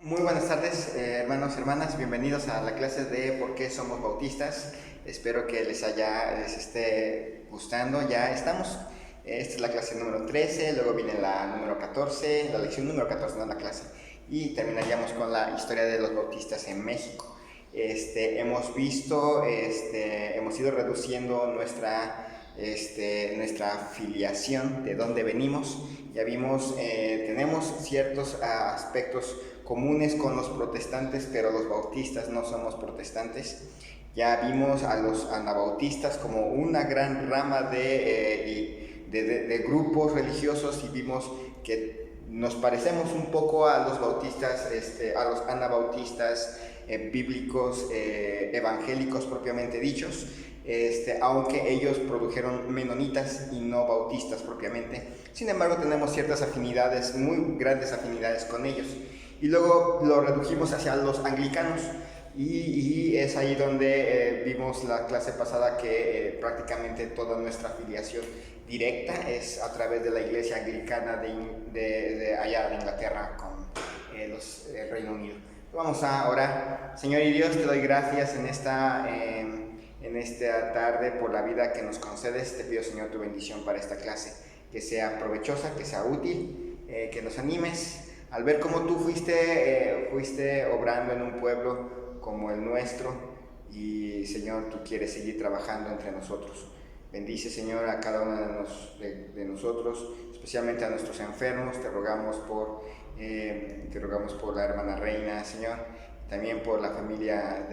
Muy buenas tardes, hermanos, hermanas, bienvenidos a la clase de ¿Por qué somos bautistas? Espero que les esté gustando. Ya estamos, esta es la clase número 13, luego viene la número 14, la lección número 14, no la clase, y terminaríamos con la historia de los bautistas en México. Hemos visto, hemos ido reduciendo nuestra filiación, de dónde venimos. Ya vimos, tenemos ciertos aspectos comunes con los protestantes, pero los bautistas no somos protestantes. Ya vimos a los anabautistas como una gran rama de grupos religiosos, y vimos que nos parecemos un poco a los bautistas, a los anabautistas bíblicos, evangélicos propiamente dichos, aunque ellos produjeron menonitas y no bautistas propiamente. Sin embargo, tenemos ciertas afinidades, muy grandes afinidades con ellos. Y luego lo redujimos hacia los anglicanos, y es ahí donde vimos la clase pasada que prácticamente toda nuestra afiliación directa es a través de la iglesia anglicana de allá de Inglaterra con el Reino Unido. Vamos a orar. Señor y Dios, te doy gracias en esta tarde por la vida que nos concedes. Te pido, Señor, tu bendición para esta clase, que sea provechosa, que sea útil, que nos animes al ver cómo tú fuiste obrando en un pueblo como el nuestro, y Señor, tú quieres seguir trabajando entre nosotros. Bendice, Señor, a cada uno de nosotros, especialmente a nuestros enfermos. Te rogamos por la hermana Reina, Señor, también por la familia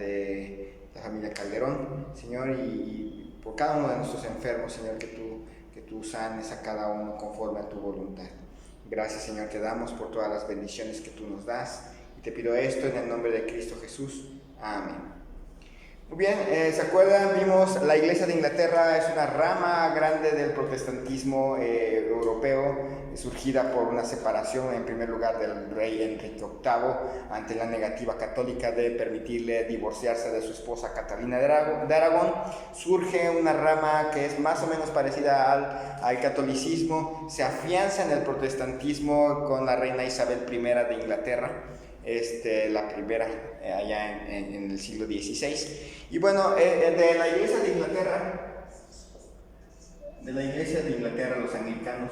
Calderón, Señor, y por cada uno de nuestros enfermos, Señor, que tú sanes a cada uno conforme a tu voluntad. Gracias, Señor, te damos por todas las bendiciones que tú nos das, y te pido esto en el nombre de Cristo Jesús. Amén. Muy bien, ¿se acuerdan? Vimos la Iglesia de Inglaterra es una rama grande del protestantismo europeo, surgida por una separación, en primer lugar, del rey Enrique VIII ante la negativa católica de permitirle divorciarse de su esposa Catalina de Aragón. Surge una rama que es más o menos parecida al catolicismo, se afianza en el protestantismo con la reina Isabel I de Inglaterra, la primera allá en el siglo XVI. Y bueno, de la Iglesia de Inglaterra, los anglicanos,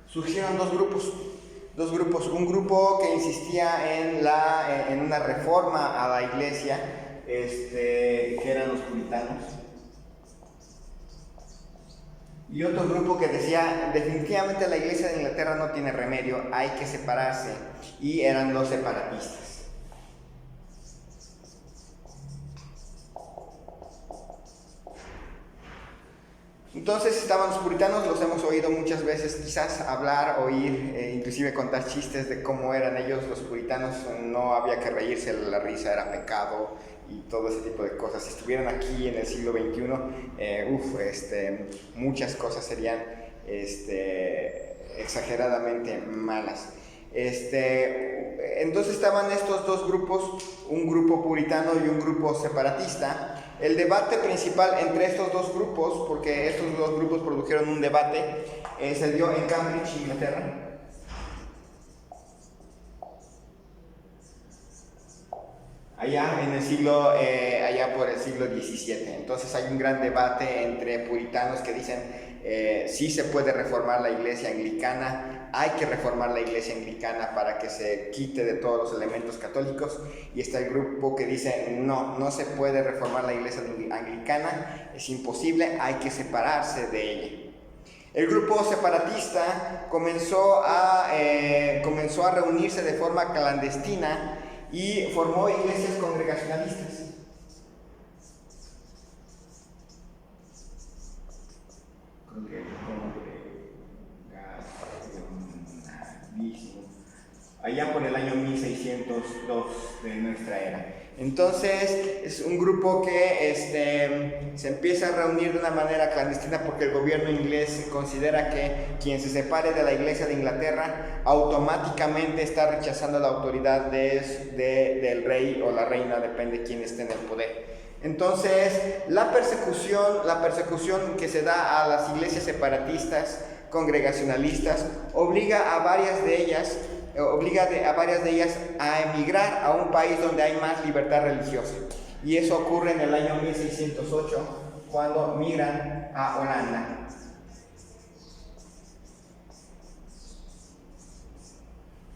surgieron dos grupos. Un grupo que insistía en una reforma a la Iglesia, que eran los puritanos, y otro grupo que decía definitivamente la Iglesia de Inglaterra no tiene remedio, hay que separarse, y eran los separatistas. Entonces estaban los puritanos, los hemos oído muchas veces quizás oír, inclusive contar chistes de cómo eran ellos. Los puritanos, no había que reírse, la risa era pecado y todo ese tipo de cosas. Si estuvieran aquí en el siglo XXI, muchas cosas serían exageradamente malas. Entonces estaban estos dos grupos, un grupo puritano y un grupo separatista. El debate principal entre estos dos grupos, porque estos dos grupos produjeron un debate, se dio en Cambridge, Inglaterra. Allá por el siglo XVII. Entonces hay un gran debate entre puritanos que dicen sí se puede reformar la iglesia anglicana, hay que reformar la iglesia anglicana para que se quite de todos los elementos católicos, y está el grupo que dice no se puede reformar la iglesia anglicana, es imposible, hay que separarse de ella. El grupo separatista comenzó a reunirse de forma clandestina y formó iglesias congregacionalistas. Allá por el año 1602 de nuestra era. Entonces es un grupo que se empieza a reunir de una manera clandestina porque el gobierno inglés considera que quien se separe de la Iglesia de Inglaterra automáticamente está rechazando la autoridad del rey o la reina, depende de quién esté en el poder. Entonces la persecución que se da a las iglesias separatistas congregacionalistas, obliga a varias de ellas a emigrar a un país donde hay más libertad religiosa. Y eso ocurre en el año 1608, cuando migran a Holanda.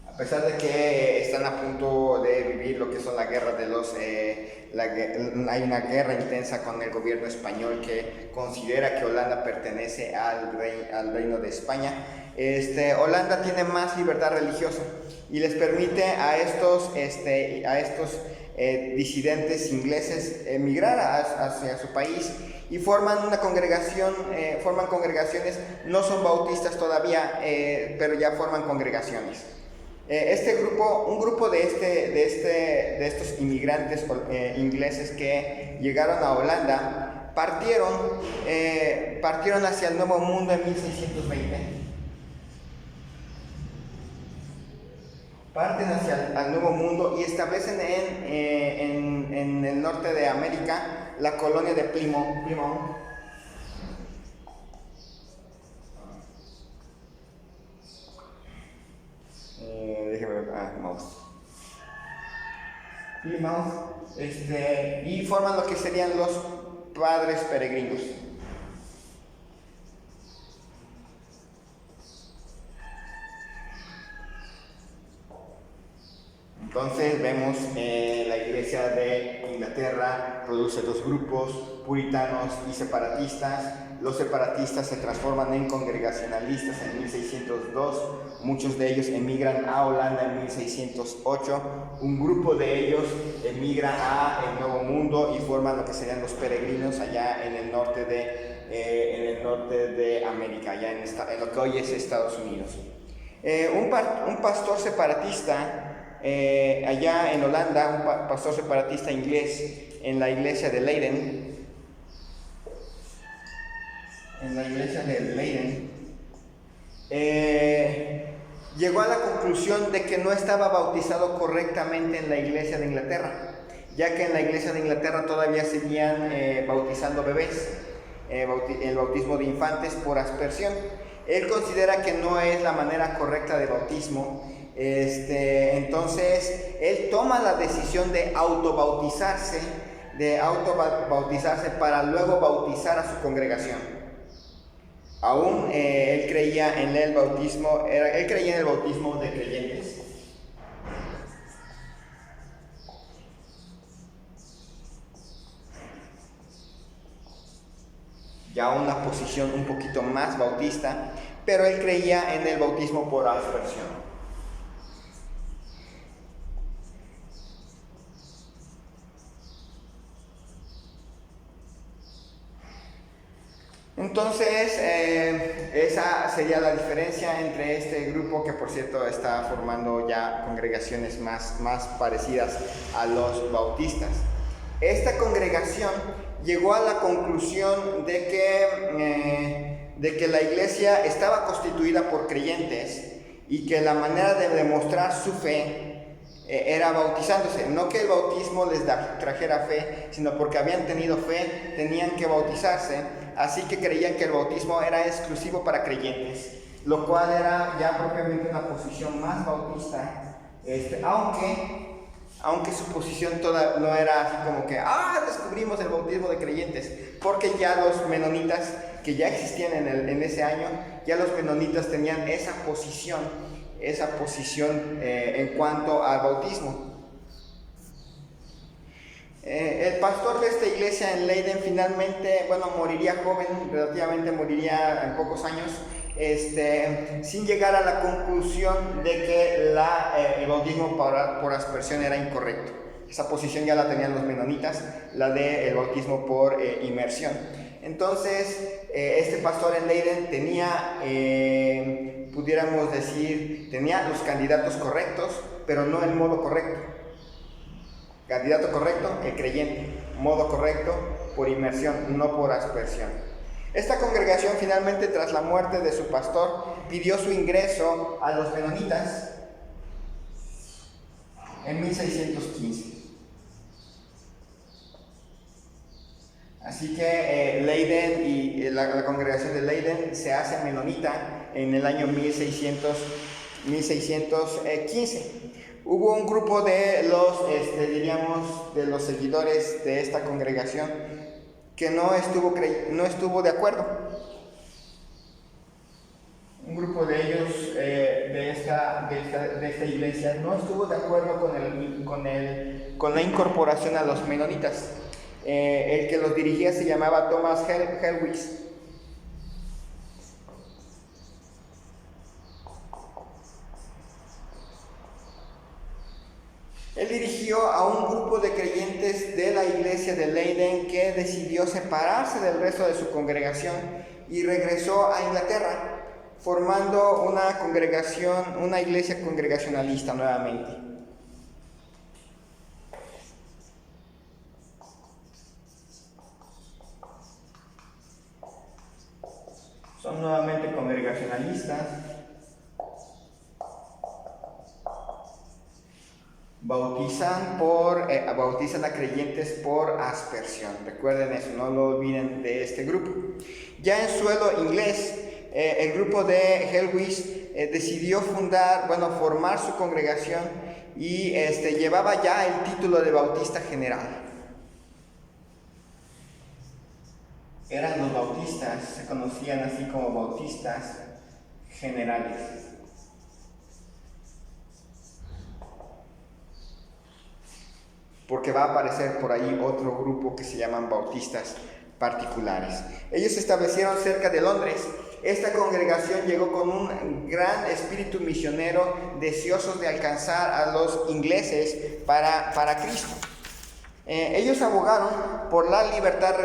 A pesar de que están a punto de vivir lo que son la guerra de los... hay una guerra intensa con el gobierno español que considera que Holanda pertenece al reino de España. Holanda tiene más libertad religiosa y les permite a estos disidentes ingleses emigrar hacia su país y forman una congregación, forman congregaciones, no son bautistas todavía, pero ya forman congregaciones. Un grupo de estos inmigrantes ingleses que llegaron a Holanda partieron hacia el Nuevo Mundo en 1620. Parten hacia el Nuevo Mundo y establecen en el norte de América la colonia de Plymouth. Déjeme ver, Plymouth, y forman lo que serían los padres peregrinos. Entonces vemos la iglesia de Inglaterra produce dos grupos, puritanos y separatistas. Los separatistas se transforman en congregacionalistas en 1602, muchos de ellos emigran a Holanda en 1608, un grupo de ellos emigra a el Nuevo Mundo y forman lo que serían los peregrinos allá en el norte de América, allá en lo que hoy es Estados Unidos. Un pastor separatista allá en Holanda, un pastor separatista inglés en la iglesia de Leiden, llegó a la conclusión de que no estaba bautizado correctamente en la iglesia de Inglaterra, ya que en la iglesia de Inglaterra todavía seguían bautizando bebés, el bautismo de infantes por aspersión. Él considera que no es la manera correcta de bautismo. Entonces él toma la decisión de autobautizarse para luego bautizar a su congregación. Aún él creía en el bautismo de creyentes. Ya una posición un poquito más bautista, pero él creía en el bautismo por aspersión. Entonces, esa sería la diferencia entre este grupo, que por cierto está formando ya congregaciones más parecidas a los bautistas. Esta congregación llegó a la conclusión de que la iglesia estaba constituida por creyentes y que la manera de demostrar su fe era bautizándose. No que el bautismo les trajera fe, sino porque habían tenido fe, tenían que bautizarse. Así que creían que el bautismo era exclusivo para creyentes, lo cual era ya propiamente una posición más bautista, aunque su posición toda no era así como que descubrimos el bautismo de creyentes, porque ya los menonitas que ya existían en ese año, ya los menonitas tenían esa posición en cuanto al bautismo. El pastor de esta iglesia en Leiden finalmente, moriría joven, relativamente moriría en pocos años, sin llegar a la conclusión de que el bautismo por aspersión era incorrecto. Esa posición ya la tenían los menonitas, la del bautismo por inmersión. Entonces, este pastor en Leiden tenía, pudiéramos decir, tenía los candidatos correctos, pero no el modo correcto. Candidato correcto, el creyente. Modo correcto, por inmersión, no por aspersión. Esta congregación finalmente, tras la muerte de su pastor, pidió su ingreso a los menonitas en 1615. Así que Leiden y la congregación de Leiden se hace menonita en el año 1615. Hubo un grupo de los, diríamos, de los seguidores de esta congregación que no estuvo de acuerdo. Un grupo de ellos de esta iglesia no estuvo de acuerdo con la incorporación a los menonitas. El que los dirigía se llamaba Thomas Helwys. Él dirigió a un grupo de creyentes de la iglesia de Leiden que decidió separarse del resto de su congregación y regresó a Inglaterra, formando una iglesia congregacionalista nuevamente. Son nuevamente congregacionalistas. Bautizan a creyentes por aspersión. Recuerden eso, no lo olviden de este grupo. Ya en suelo inglés, el grupo de Helwys decidió formar su congregación y llevaba ya el título de bautista general. Eran los bautistas, se conocían así como bautistas generales. Porque va a aparecer por ahí otro grupo que se llaman bautistas particulares. Ellos se establecieron cerca de Londres. Esta congregación llegó con un gran espíritu misionero, deseosos de alcanzar a los ingleses para Cristo. Ellos abogaron por la libertad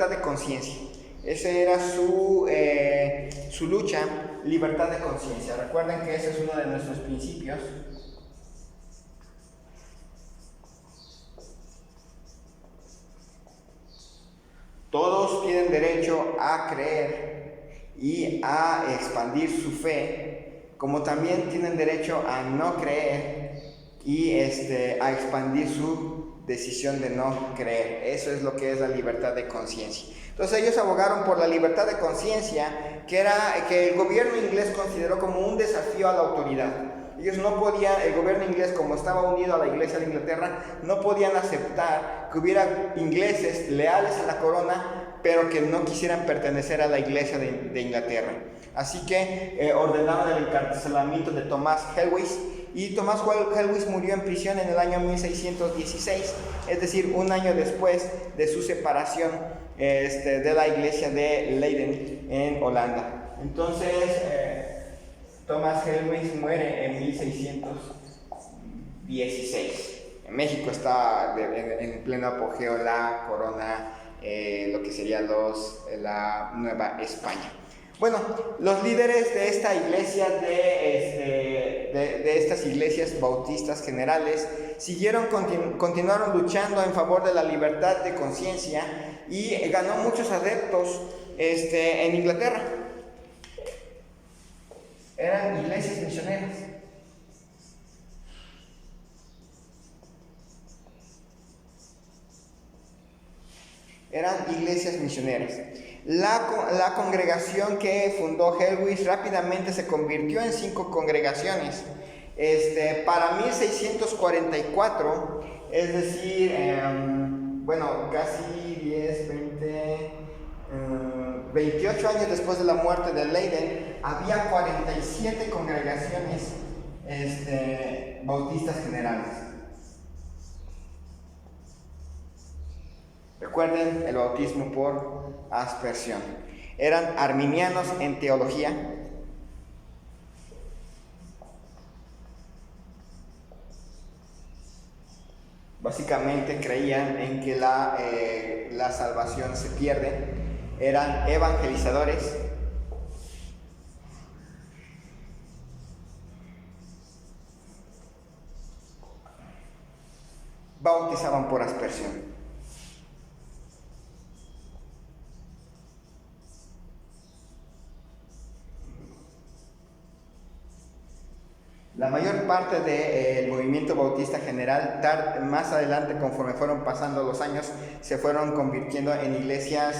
de conciencia. Esa era su lucha, libertad de conciencia. Recuerden que ese es uno de nuestros principios. Todos tienen derecho a creer y a expandir su fe, como también tienen derecho a no creer y a expandir su decisión de no creer. Eso es lo que es la libertad de conciencia. Entonces ellos abogaron por la libertad de conciencia, que el gobierno inglés consideró como un desafío a la autoridad. Ellos no podían, el gobierno inglés, como estaba unido a la iglesia de Inglaterra, no podían aceptar que hubiera ingleses leales a la corona, pero que no quisieran pertenecer a la iglesia de Inglaterra. Así que ordenaron el encarcelamiento de Thomas Helwys, y Thomas Helwys murió en prisión en el año 1616, es decir, un año después de su separación de la iglesia de Leiden en Holanda. Entonces, Thomas Helwys muere en 1616. En México está en pleno apogeo la corona, lo que sería la Nueva España. Bueno, los líderes de esta iglesia, de estas iglesias bautistas generales, continuaron luchando en favor de la libertad de conciencia y ganó muchos adeptos en Inglaterra. Eran iglesias misioneras. La congregación que fundó Helwys rápidamente se convirtió en 5 congregaciones. Para 1644, es decir, casi 28 años después de la muerte de Leiden, había 47 congregaciones bautistas generales. Recuerden el bautismo por aspersión. Eran arminianos en teología. Básicamente creían en que la salvación se pierde. Eran evangelizadores. Bautizaban por aspersión. La mayor parte del movimiento bautista general, más adelante, conforme fueron pasando los años, se fueron convirtiendo en iglesias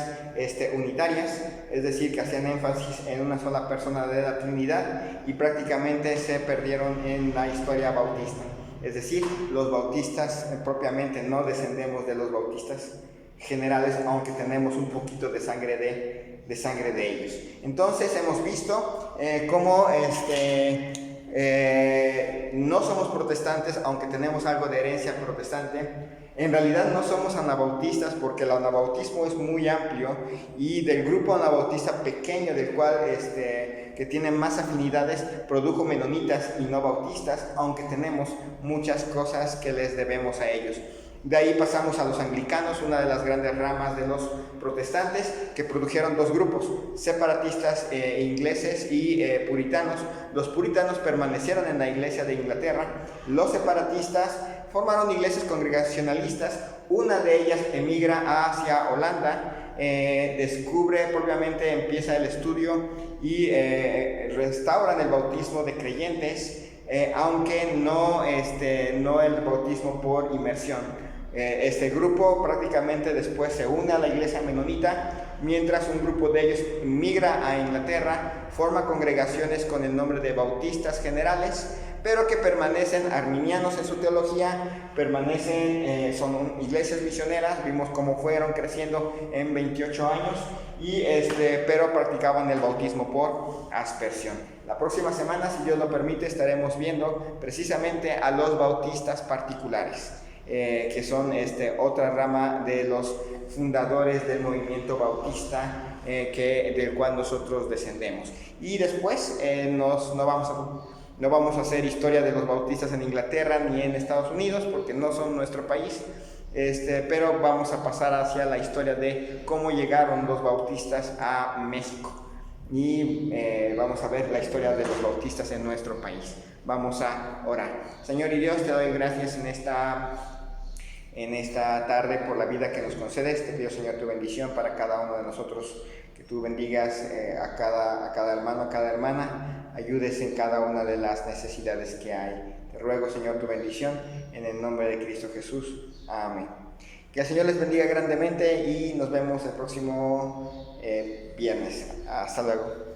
unitarias, es decir, que hacían énfasis en una sola persona de la Trinidad, y prácticamente se perdieron en la historia bautista. Es decir, los bautistas propiamente no descendemos de los bautistas generales, aunque tenemos un poquito de sangre de ellos. Entonces hemos visto cómo no somos protestantes, aunque tenemos algo de herencia protestante. En realidad no somos anabautistas, porque el anabautismo es muy amplio, y del grupo anabautista pequeño, del cual que tiene más afinidades, produjo menonitas y no bautistas, aunque tenemos muchas cosas que les debemos a ellos. De ahí pasamos a los anglicanos, una de las grandes ramas de los protestantes, que produjeron dos grupos, separatistas ingleses y puritanos. Los puritanos permanecieron en la iglesia de Inglaterra, los separatistas formaron iglesias congregacionalistas. Una de ellas emigra hacia Holanda, descubre propiamente, empieza el estudio y restauran el bautismo de creyentes, aunque no el bautismo por inmersión. Este grupo prácticamente después se une a la iglesia menonita, mientras un grupo de ellos migra a Inglaterra, forma congregaciones con el nombre de bautistas generales, pero que permanecen arminianos en su teología, son iglesias misioneras. Vimos cómo fueron creciendo en 28 años, pero practicaban el bautismo por aspersión. La próxima semana, si Dios lo permite, estaremos viendo precisamente a los bautistas particulares, que son otra rama de los fundadores del movimiento bautista, del cual nosotros descendemos. Y después no vamos a hacer historia de los bautistas en Inglaterra ni en Estados Unidos, porque no son nuestro país, pero vamos a pasar hacia la historia de cómo llegaron los bautistas a México. Y vamos a ver la historia de los bautistas en nuestro país. Vamos a orar. Señor y Dios, te doy gracias en esta tarde por la vida que nos concedes. Te pido, Señor, tu bendición para cada uno de nosotros, que tú bendigas a cada hermano, a cada hermana, ayudes en cada una de las necesidades que hay. Te ruego, Señor, tu bendición en el nombre de Cristo Jesús. Amén. Que el Señor les bendiga grandemente y nos vemos el próximo viernes. Hasta luego.